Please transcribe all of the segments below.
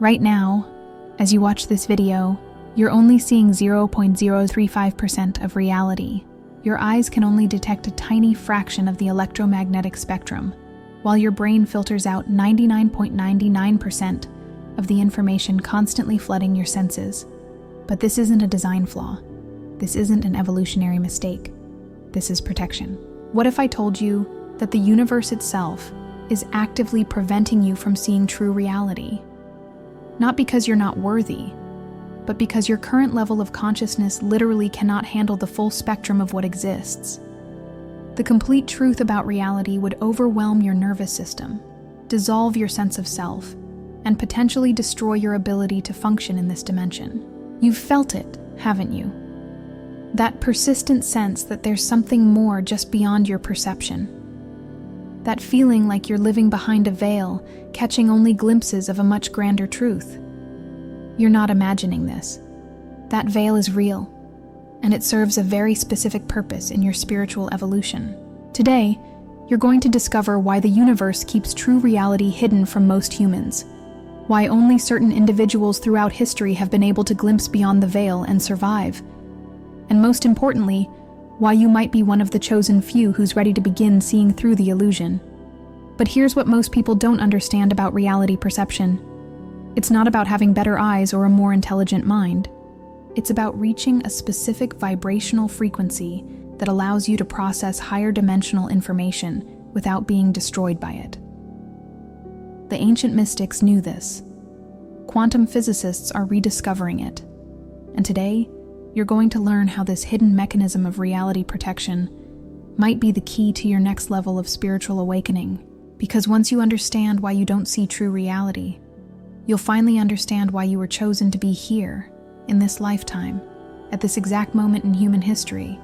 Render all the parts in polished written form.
Right now, as you watch this video, you're only seeing 0.035% of reality. Your eyes can only detect a tiny fraction of the electromagnetic spectrum, while your brain filters out 99.99% of the information constantly flooding your senses. But this isn't a design flaw. This isn't an evolutionary mistake. This is protection. What if I told you that the universe itself is actively preventing you from seeing true reality? Not because you're not worthy, but because your current level of consciousness literally cannot handle the full spectrum of what exists. The complete truth about reality would overwhelm your nervous system, dissolve your sense of self, and potentially destroy your ability to function in this dimension. You've felt it, haven't you? That persistent sense that there's something more just beyond your perception. That feeling like you're living behind a veil, catching only glimpses of a much grander truth. You're not imagining this. That veil is real, and it serves a very specific purpose in your spiritual evolution. Today, you're going to discover why the universe keeps true reality hidden from most humans, why only certain individuals throughout history have been able to glimpse beyond the veil and survive, and most importantly, why you might be one of the chosen few who's ready to begin seeing through the illusion. But here's what most people don't understand about reality perception. It's not about having better eyes or a more intelligent mind. It's about reaching a specific vibrational frequency that allows you to process higher dimensional information without being destroyed by it. The ancient mystics knew this. Quantum physicists are rediscovering it. And today, you're going to learn how this hidden mechanism of reality protection might be the key to your next level of spiritual awakening. Because once you understand why you don't see true reality, you'll finally understand why you were chosen to be here, in this lifetime, at this exact moment in human history,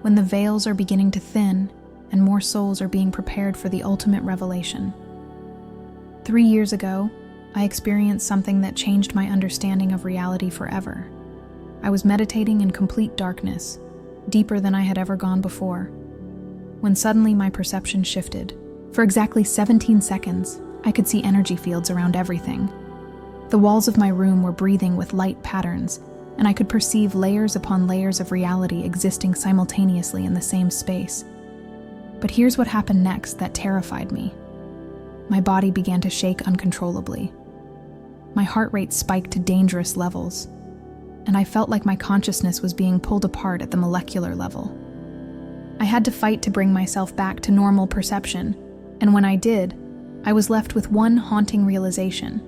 when the veils are beginning to thin and more souls are being prepared for the ultimate revelation. 3 years ago, I experienced something that changed my understanding of reality forever. I was meditating in complete darkness, deeper than I had ever gone before, when suddenly my perception shifted. For exactly 17 seconds, I could see energy fields around everything. The walls of my room were breathing with light patterns, and I could perceive layers upon layers of reality existing simultaneously in the same space. But here's what happened next that terrified me. My body began to shake uncontrollably. My heart rate spiked to dangerous levels, and I felt like my consciousness was being pulled apart at the molecular level. I had to fight to bring myself back to normal perception, and when I did, I was left with one haunting realization.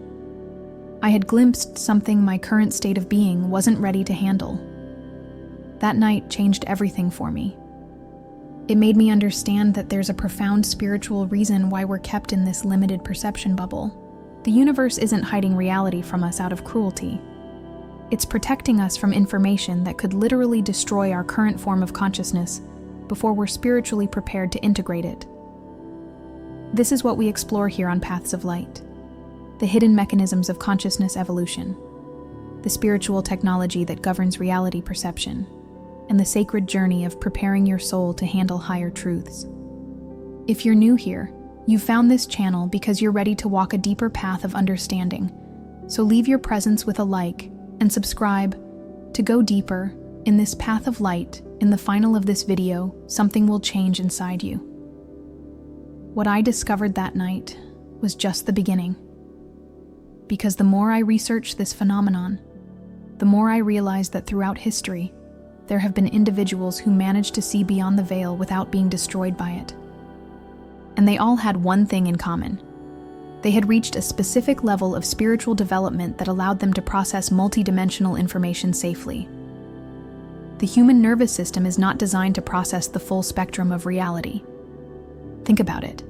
I had glimpsed something my current state of being wasn't ready to handle. That night changed everything for me. It made me understand that there's a profound spiritual reason why we're kept in this limited perception bubble. The universe isn't hiding reality from us out of cruelty. It's protecting us from information that could literally destroy our current form of consciousness before we're spiritually prepared to integrate it. This is what we explore here on Paths of Light. The hidden mechanisms of consciousness evolution, the spiritual technology that governs reality perception, and the sacred journey of preparing your soul to handle higher truths. If you're new here, you've found this channel because you're ready to walk a deeper path of understanding. So leave your presence with a like and subscribe to go deeper in this path of light. In the final of this video, something will change inside you. What I discovered that night was just the beginning. Because the more I researched this phenomenon, the more I realized that throughout history, there have been individuals who managed to see beyond the veil without being destroyed by it. And they all had one thing in common. They had reached a specific level of spiritual development that allowed them to process multidimensional information safely. The human nervous system is not designed to process the full spectrum of reality. Think about it.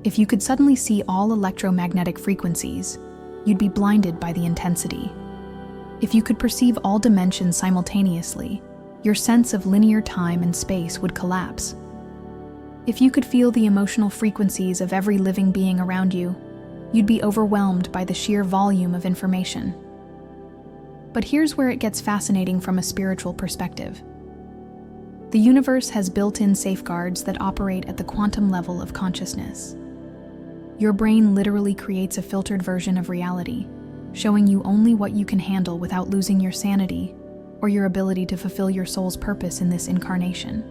If you could suddenly see all electromagnetic frequencies, you'd be blinded by the intensity. If you could perceive all dimensions simultaneously, your sense of linear time and space would collapse. If you could feel the emotional frequencies of every living being around you, you'd be overwhelmed by the sheer volume of information. But here's where it gets fascinating from a spiritual perspective. The universe has built-in safeguards that operate at the quantum level of consciousness. Your brain literally creates a filtered version of reality, showing you only what you can handle without losing your sanity or your ability to fulfill your soul's purpose in this incarnation.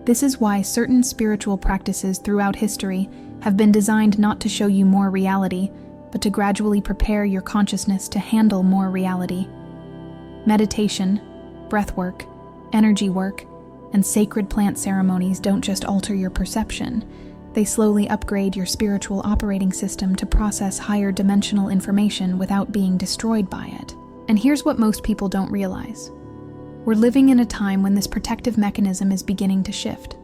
This is why certain spiritual practices throughout history have been designed not to show you more reality, but to gradually prepare your consciousness to handle more reality. Meditation, breathwork, energy work, and sacred plant ceremonies don't just alter your perception, they slowly upgrade your spiritual operating system to process higher dimensional information without being destroyed by it. And here's what most people don't realize. We're living in a time when this protective mechanism is beginning to shift.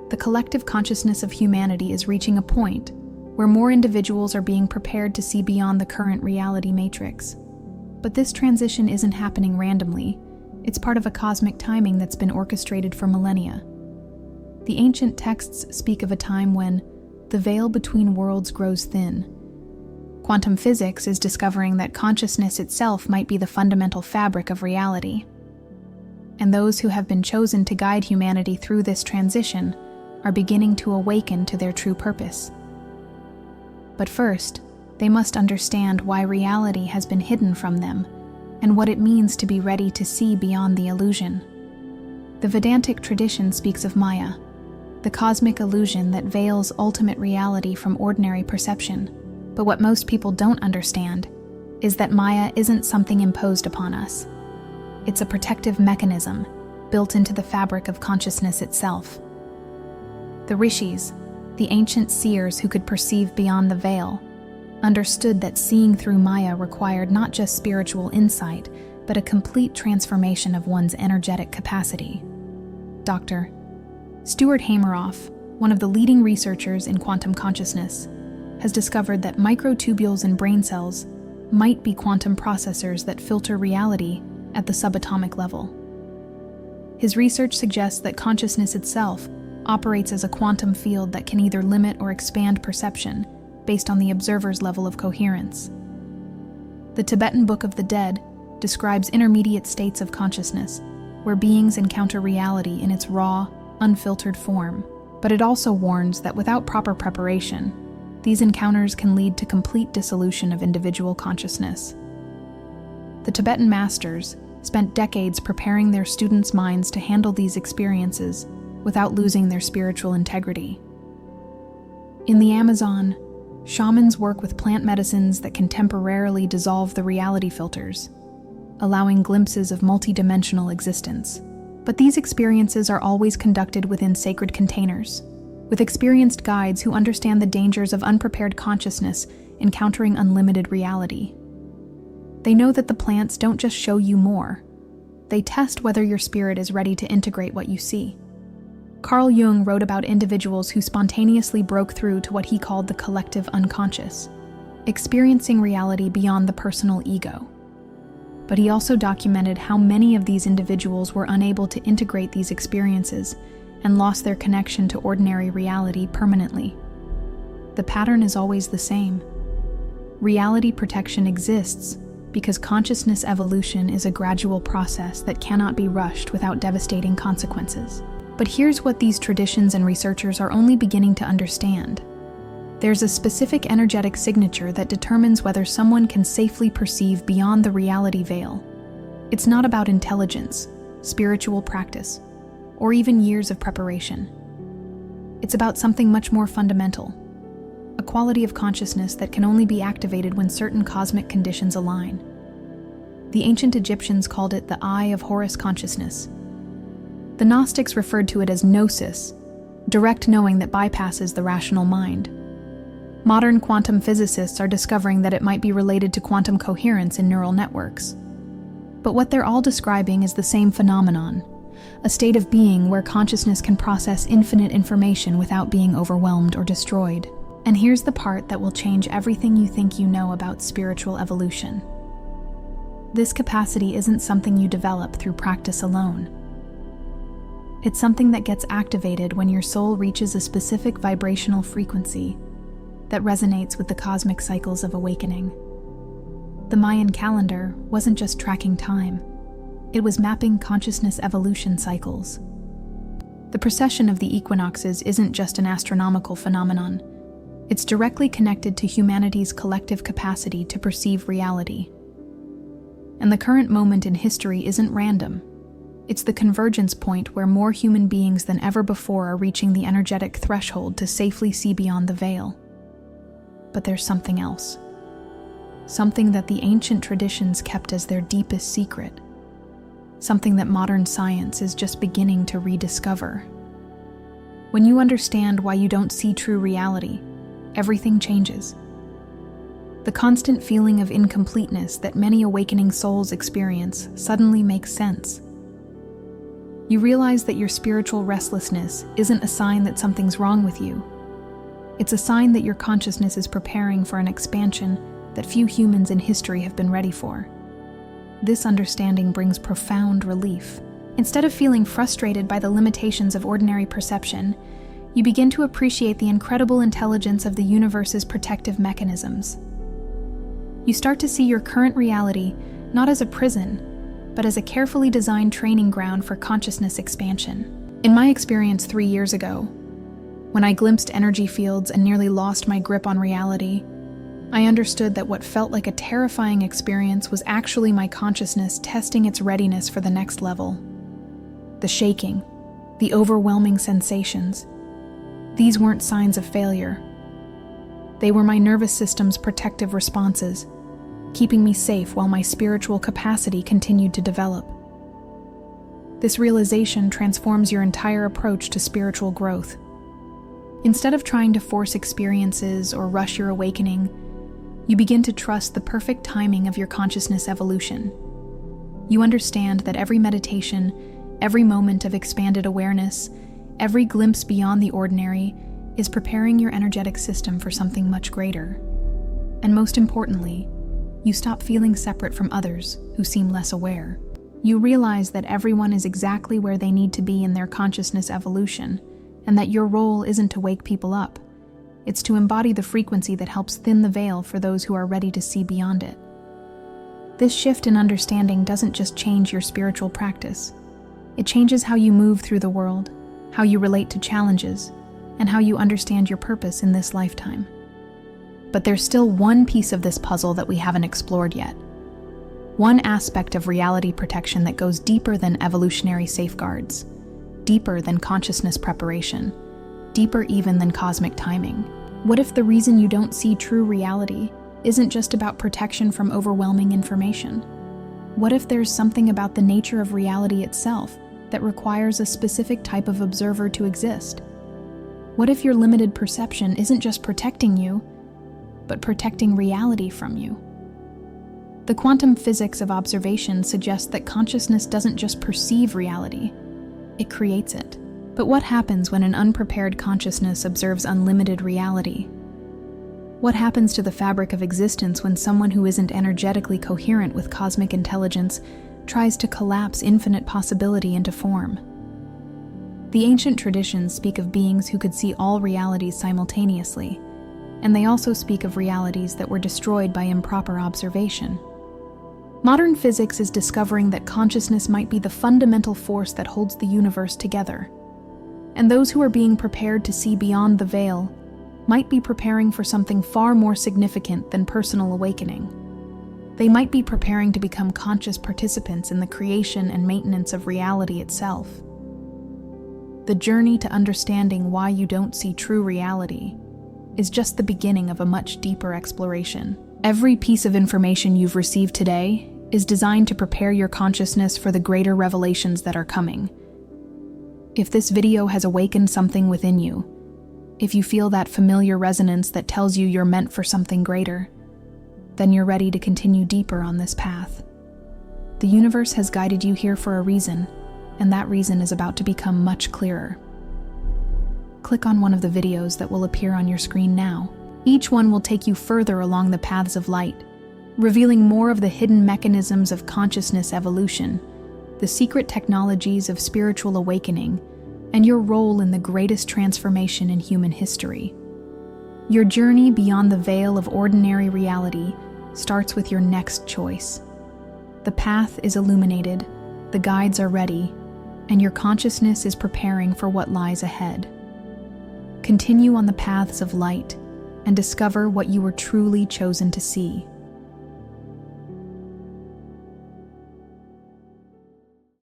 The collective consciousness of humanity is reaching a point where more individuals are being prepared to see beyond the current reality matrix. But this transition isn't happening randomly. It's part of a cosmic timing that's been orchestrated for millennia. The ancient texts speak of a time when the veil between worlds grows thin. Quantum physics is discovering that consciousness itself might be the fundamental fabric of reality. And those who have been chosen to guide humanity through this transition are beginning to awaken to their true purpose. But first, they must understand why reality has been hidden from them and what it means to be ready to see beyond the illusion. The Vedantic tradition speaks of Maya, the cosmic illusion that veils ultimate reality from ordinary perception. But what most people don't understand is that Maya isn't something imposed upon us. It's a protective mechanism built into the fabric of consciousness itself. The rishis, the ancient seers who could perceive beyond the veil, understood that seeing through Maya required not just spiritual insight, but a complete transformation of one's energetic capacity. Dr. Stuart Hameroff, one of the leading researchers in quantum consciousness, has discovered that microtubules in brain cells might be quantum processors that filter reality at the subatomic level. His research suggests that consciousness itself operates as a quantum field that can either limit or expand perception based on the observer's level of coherence. The Tibetan Book of the Dead describes intermediate states of consciousness, where beings encounter reality in its raw, unfiltered form, but it also warns that without proper preparation, these encounters can lead to complete dissolution of individual consciousness. The Tibetan masters spent decades preparing their students' minds to handle these experiences without losing their spiritual integrity. In the Amazon, shamans work with plant medicines that can temporarily dissolve the reality filters, allowing glimpses of multidimensional existence. But these experiences are always conducted within sacred containers, with experienced guides who understand the dangers of unprepared consciousness encountering unlimited reality. They know that the plants don't just show you more, they test whether your spirit is ready to integrate what you see. Carl Jung wrote about individuals who spontaneously broke through to what he called the collective unconscious, experiencing reality beyond the personal ego. But he also documented how many of these individuals were unable to integrate these experiences and lost their connection to ordinary reality permanently. The pattern is always the same. Reality protection exists because consciousness evolution is a gradual process that cannot be rushed without devastating consequences. But here's what these traditions and researchers are only beginning to understand. There's a specific energetic signature that determines whether someone can safely perceive beyond the reality veil. It's not about intelligence, spiritual practice, or even years of preparation. It's about something much more fundamental, a quality of consciousness that can only be activated when certain cosmic conditions align. The ancient Egyptians called it the Eye of Horus consciousness. The Gnostics referred to it as gnosis, direct knowing that bypasses the rational mind. Modern quantum physicists are discovering that it might be related to quantum coherence in neural networks. But what they're all describing is the same phenomenon, a state of being where consciousness can process infinite information without being overwhelmed or destroyed. And here's the part that will change everything you think you know about spiritual evolution. This capacity isn't something you develop through practice alone. It's something that gets activated when your soul reaches a specific vibrational frequency that resonates with the cosmic cycles of awakening. The Mayan calendar wasn't just tracking time, it was mapping consciousness evolution cycles. The precession of the equinoxes isn't just an astronomical phenomenon, It's directly connected to humanity's collective capacity to perceive reality. And the current moment in history isn't random. It's the convergence point where more human beings than ever before are reaching the energetic threshold to safely see beyond the veil. But there's something else. Something that the ancient traditions kept as their deepest secret. Something that modern science is just beginning to rediscover. When you understand why you don't see true reality, everything changes. The constant feeling of incompleteness that many awakening souls experience suddenly makes sense. You realize that your spiritual restlessness isn't a sign that something's wrong with you. It's a sign that your consciousness is preparing for an expansion that few humans in history have been ready for. This understanding brings profound relief. Instead of feeling frustrated by the limitations of ordinary perception, you begin to appreciate the incredible intelligence of the universe's protective mechanisms. You start to see your current reality not as a prison, but as a carefully designed training ground for consciousness expansion. In my experience 3 years ago, when I glimpsed energy fields and nearly lost my grip on reality, I understood that what felt like a terrifying experience was actually my consciousness testing its readiness for the next level. The shaking, the overwhelming sensations, these weren't signs of failure. They were my nervous system's protective responses, keeping me safe while my spiritual capacity continued to develop. This realization transforms your entire approach to spiritual growth. Instead of trying to force experiences or rush your awakening, you begin to trust the perfect timing of your consciousness evolution. You understand that every meditation, every moment of expanded awareness, every glimpse beyond the ordinary is preparing your energetic system for something much greater. And most importantly, you stop feeling separate from others who seem less aware. You realize that everyone is exactly where they need to be in their consciousness evolution, and that your role isn't to wake people up. It's to embody the frequency that helps thin the veil for those who are ready to see beyond it. This shift in understanding doesn't just change your spiritual practice. It changes how you move through the world, how you relate to challenges, and how you understand your purpose in this lifetime. But there's still one piece of this puzzle that we haven't explored yet. One aspect of reality protection that goes deeper than evolutionary safeguards, deeper than consciousness preparation, deeper even than cosmic timing. What if the reason you don't see true reality isn't just about protection from overwhelming information? What if there's something about the nature of reality itself that requires a specific type of observer to exist? What if your limited perception isn't just protecting you, but protecting reality from you? The quantum physics of observation suggests that consciousness doesn't just perceive reality, it creates it. But what happens when an unprepared consciousness observes unlimited reality? What happens to the fabric of existence when someone who isn't energetically coherent with cosmic intelligence tries to collapse infinite possibility into form? The ancient traditions speak of beings who could see all realities simultaneously, and they also speak of realities that were destroyed by improper observation. Modern physics is discovering that consciousness might be the fundamental force that holds the universe together. And those who are being prepared to see beyond the veil might be preparing for something far more significant than personal awakening. They might be preparing to become conscious participants in the creation and maintenance of reality itself. The journey to understanding why you don't see true reality is just the beginning of a much deeper exploration. Every piece of information you've received today is designed to prepare your consciousness for the greater revelations that are coming. If this video has awakened something within you, if you feel that familiar resonance that tells you you're meant for something greater, then you're ready to continue deeper on this path. The universe has guided you here for a reason, and that reason is about to become much clearer. Click on one of the videos that will appear on your screen now. Each one will take you further along the paths of light, revealing more of the hidden mechanisms of consciousness evolution, the secret technologies of spiritual awakening, and your role in the greatest transformation in human history. Your journey beyond the veil of ordinary reality starts with your next choice. The path is illuminated, the guides are ready, and your consciousness is preparing for what lies ahead. Continue on the paths of light, and discover what you were truly chosen to see.